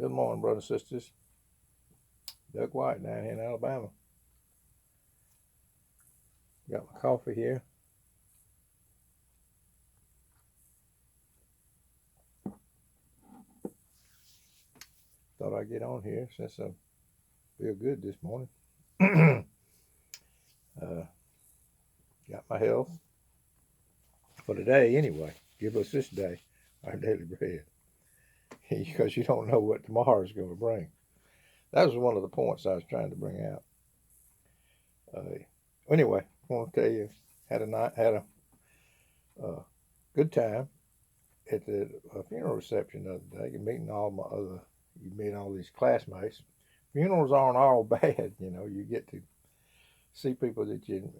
Good morning, brothers and sisters. Doug White down here in Alabama. Got my coffee here. Thought I'd get on here since I feel good this morning. Got my health for today anyway. Give us this day our daily bread. Because you don't know what tomorrow is going to bring. That was one of the points I was trying to bring out. Anyway, I want to tell you, had a good time at the funeral reception the other day. Meeting you meet all these classmates. Funerals aren't all bad, you know. You get to see people that you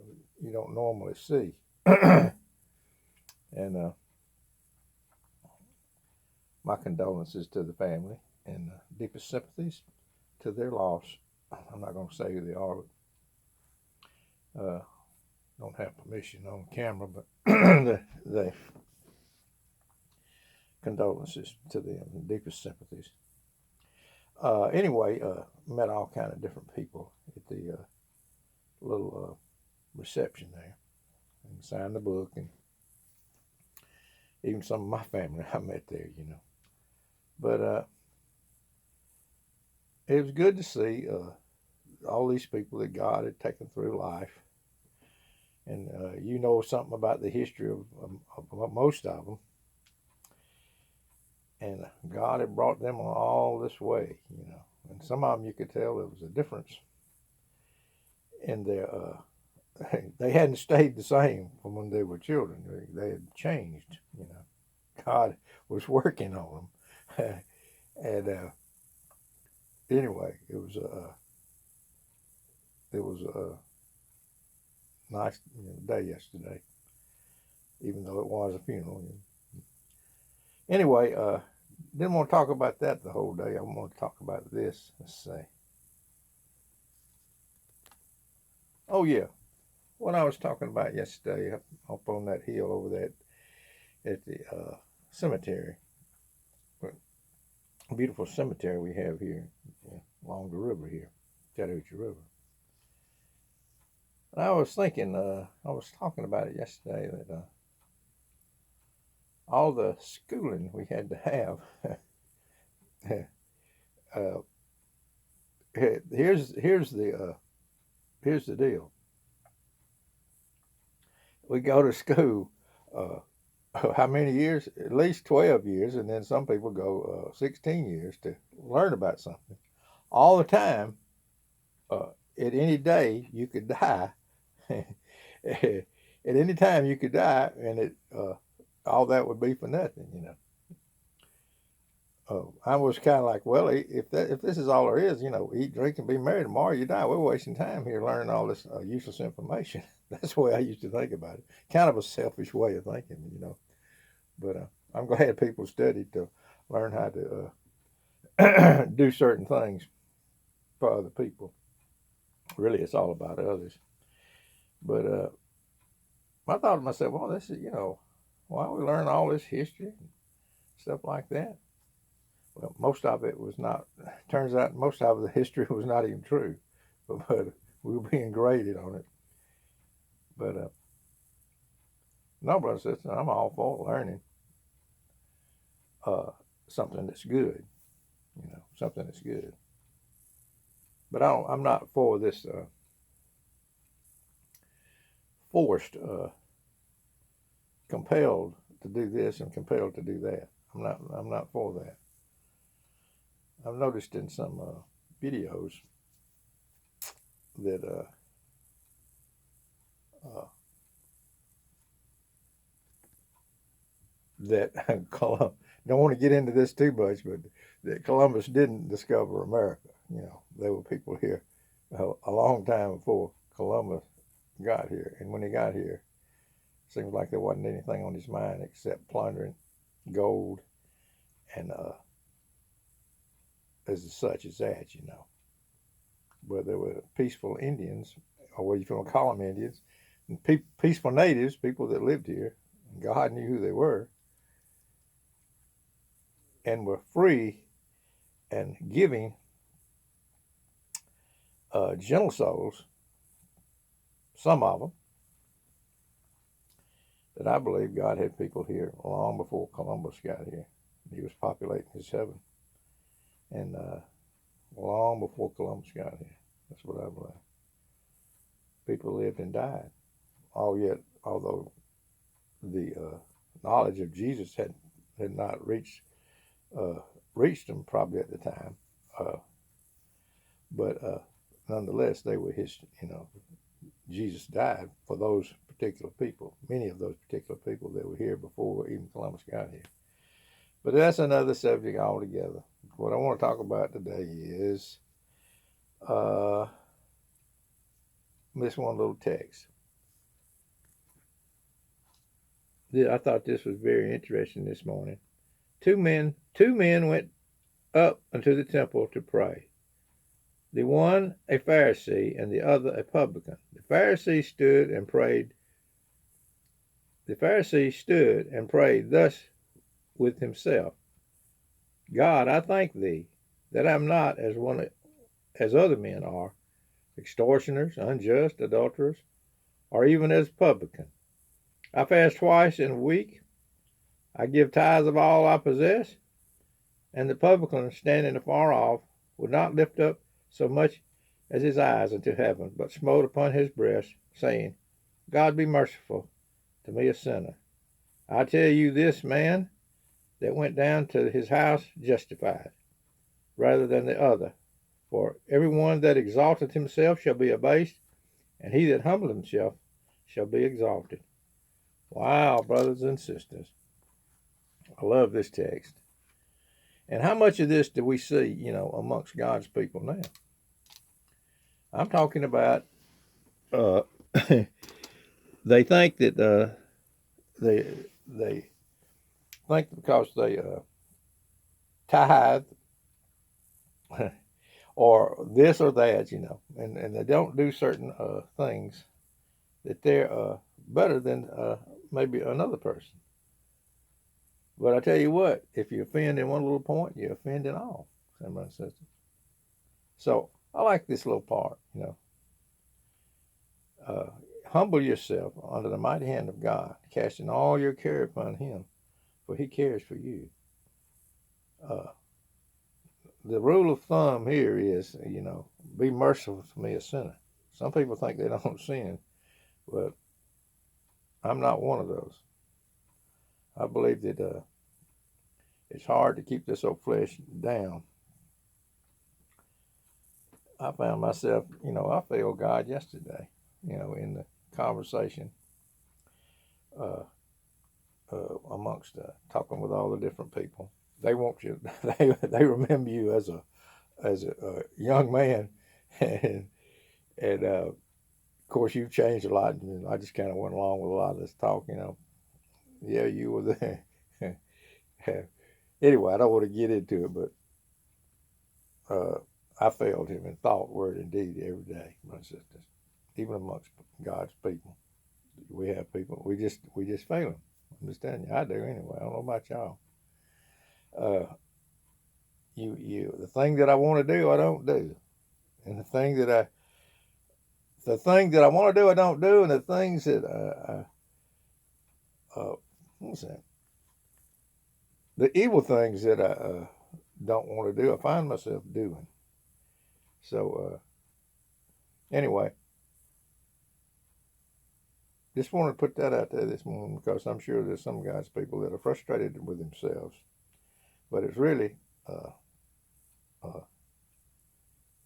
don't normally see, and my condolences to the family and deepest sympathies to their loss. I'm not going to say who they are. Don't have permission on camera, but the condolences to them and deepest sympathies. Anyway, met all kind of different people at the little reception there, and signed the book, and even some of my family I met there, you know. But it was good to see all these people that God had taken through life. And you know something about the history of most of them. And God had brought them all this way, you know. And some of them you could tell there was a difference in their, they hadn't stayed the same from when they were children. They had changed, you know. God was working on them. And anyway, it was a nice day yesterday, even though it was a funeral. Anyway, didn't want to talk about that the whole day. I want to talk about this. Let's see. Oh yeah, what I was talking about yesterday up on that hill over there at the cemetery, beautiful cemetery we have here along the river here, Chattahoochee River. And I was thinking, I was talking about it yesterday, that all the schooling we had to have. Here's the deal. We go to school, how many years? At least 12 years, and then some people go 16 years to learn about something. All the time, at any day, you could die. At any time, you could die, and all that would be for nothing, you know. I was kind of like, well, if this is all there is, you know, eat, drink, and be merry. Tomorrow you die. We're wasting time here learning all this useless information. That's the way I used to think about it. Kind of a selfish way of thinking, you know. But I'm glad people studied to learn how to do certain things for other people. Really, it's all about others. But I thought to myself, well, this is, you know, why we learn all this history and stuff like that? Well, most of it was not. Turns out most of the history was not even true, but we were being graded on it. But no, brother, sister, I'm all for learning something that's good, you know, something that's good. But I'm not for this forced, compelled to do this and compelled to do that. I'm not for that. I've noticed in some videos that don't want to get into this too much, but that Columbus didn't discover America. You know, there were people here a long time before Columbus got here, and when he got here, it seems like there wasn't anything on his mind except plundering gold and as such as that, you know. But there were peaceful Indians, or what you want to call them Indians, and peaceful natives, people that lived here. And God knew who they were, and were free and giving gentle souls, some of them, that I believe God had people here long before Columbus got here. He was populating his heaven, and long before Columbus got here. That's what I believe. People lived and died. Although the knowledge of Jesus had not reached them probably at the time, but nonetheless they were his. Jesus died for those particular people. Many of those particular people that were here before even Columbus got here. But that's another subject altogether. What I want to talk about today is this one little text. I thought this was very interesting this morning. Two men went up unto the temple to pray. The one a Pharisee and the other a publican. The Pharisee stood and prayed thus with himself: God, I thank thee that I'm not as other men are, extortioners, unjust, adulterers, or even as publican. I fast twice in a week. I give tithes of all I possess. And the publican, standing afar off, would not lift up so much as his eyes unto heaven, but smote upon his breast, saying, God be merciful to me a sinner. I tell you, this man that went down to his house justified, rather than the other. For every one that exalteth himself shall be abased, and he that humbleth himself shall be exalted. Wow, brothers and sisters. I love this text. And how much of this do we see, amongst God's people now? I'm talking about they think that they think because they tithe or this or that, and they don't do certain things, that they're better than maybe another person. But I tell you what, if you offend in one little point, you offend in all, brothers and sisters. So I like this little part, humble yourself under the mighty hand of God, casting all your care upon him, for he cares for you. The rule of thumb here is, be merciful to me, a sinner. Some people think they don't sin, but I'm not one of those. I believe that it's hard to keep this old flesh down. I found myself, I failed God yesterday, in the conversation amongst talking with all the different people. They want you. They remember you as a young man, and of course you've changed a lot. And I just kind of went along with a lot of this talk. Yeah, you were there. Anyway, I don't want to get into it, but I failed him in thought, word, and deed every day, my sisters. Even amongst God's people, we have people we just fail them. Understand you? I do anyway. I don't know about y'all. The thing that I want to do, I don't do, and the thing that I want to do, I don't do, and the things that what's that? The evil things that I don't want to do, I find myself doing. So anyway, just want to put that out there this morning because I'm sure there's some God's people that are frustrated with themselves, but it's really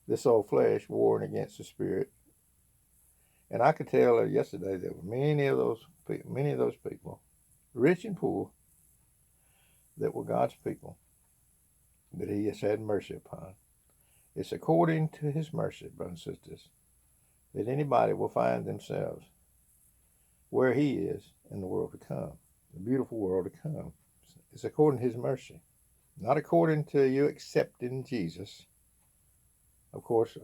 this old flesh warring against the spirit. And I could tell yesterday there were many of those people, rich and poor, that were God's people, that he has had mercy upon. It's according to his mercy, brothers and sisters, that anybody will find themselves where he is in the world to come, the beautiful world to come. It's according to his mercy, not according to you accepting Jesus, of course,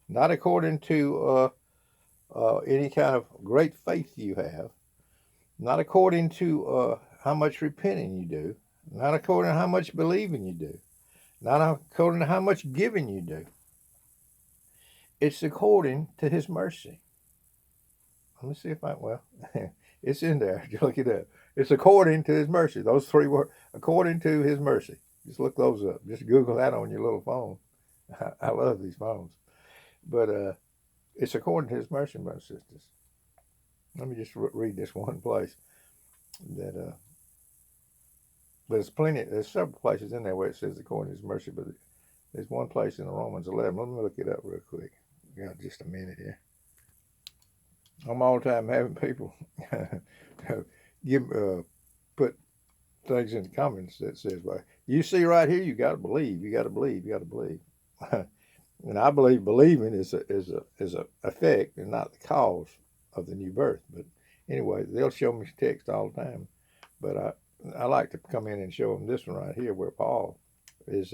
not according to any kind of great faith you have, not according to how much repenting you do, not according to how much believing you do, not according to how much giving you do. It's according to his mercy. Let me see if it's in there. Look it up. It's according to his mercy. Those three words, according to his mercy. Just look those up. Just Google that on your little phone. I love these phones. But it's according to his mercy, brothers and sisters. Let me just read this one place. There's several places in there where it says according to his mercy, but there's one place in Romans 11. Let me look it up real quick. Got just a minute here. I'm all the time having people put things in the comments that says, "Well, you see right here, you got to believe, you got to believe, you got to believe." And I believe believing is a effect and not the cause of the new birth. But anyway, they'll show me text all the time. But I like to come in and show them this one right here, where Paul is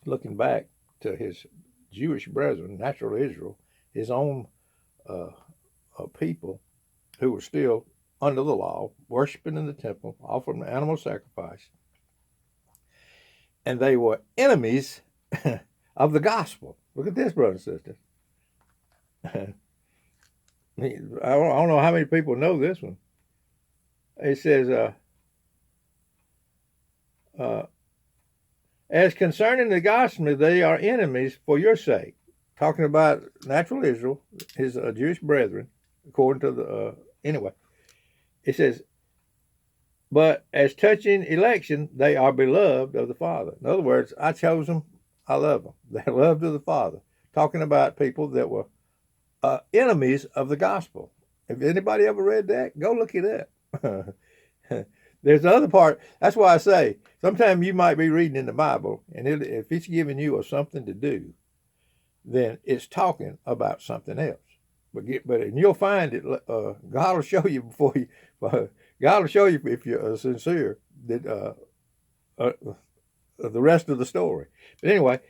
looking back to his Jewish brethren, natural Israel, his own people who were still under the law, worshiping in the temple, offering animal sacrifice. And they were enemies of the gospel. Look at this, brothers and sisters. I don't know how many people know this one. It says, as concerning the gospel, they are enemies for your sake. Talking about natural Israel, his Jewish brethren, according to the, anyway. It says, but as touching election, they are beloved of the Father. In other words, I chose them, I love them. They're loved of the Father. Talking about people that were enemies of the gospel. If anybody ever read that, go look it up. There's the other part. That's why I say, sometimes you might be reading in the Bible, and if it's giving you something to do, then it's talking about something else. And you'll find it. God will show you before you. God will show you if you're sincere that the rest of the story. But anyway,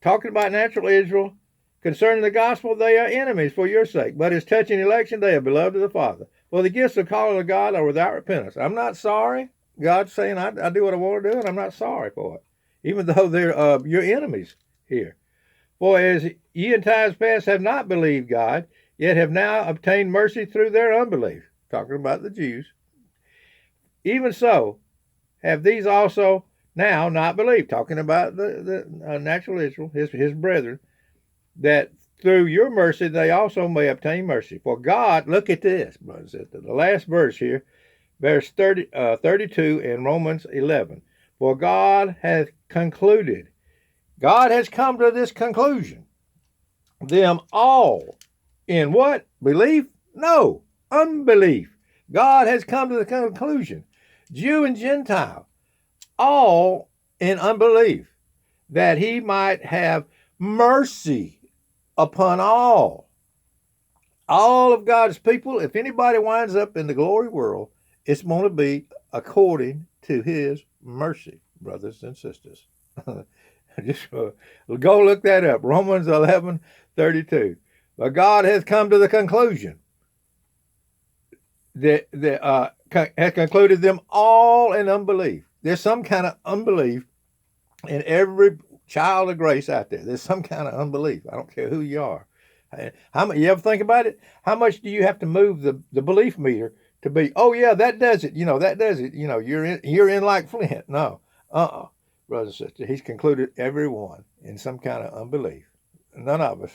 talking about natural Israel, concerning the gospel, they are enemies for your sake. But as touching election, they are beloved of the Father. For the gifts of calling of God are without repentance. I'm not sorry. God's saying I do what I want to do, and I'm not sorry for it, even though they're your enemies here. For as ye in times past have not believed God, yet have now obtained mercy through their unbelief. Talking about the Jews. Even so, have these also now not believed. Talking about the natural Israel, his brethren, that through your mercy they also may obtain mercy. For God, look at this, brothers, the last verse here, verse 32 in Romans 11. For God hath concluded, God has come to this conclusion, them all in what? Belief? No, unbelief. God has come to the conclusion, Jew and Gentile, all in unbelief, that he might have mercy upon all of God's people. If anybody winds up in the glory world, it's going to be according to his mercy, brothers and sisters. Just go look that up. Romans 11:32. But God has come to the conclusion that has concluded them all in unbelief. There's some kind of unbelief in every child of grace out there. There's some kind of unbelief. I don't care who you are. You ever think about it? How much do you have to move the belief meter to be, oh yeah, that does it. That does it. You're in like Flint. No. Brothers and sisters, he's concluded everyone in some kind of unbelief. None of us.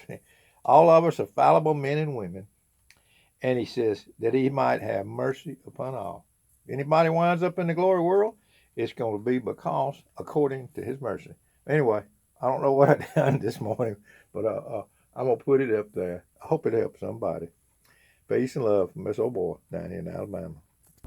All of us are fallible men and women. And he says that he might have mercy upon all. If anybody winds up in the glory world, it's going to be because according to his mercy. Anyway, I don't know what I done this morning, but I'm going to put it up there. I hope it helps somebody. Peace and love from Miss Old Boy down here in Alabama.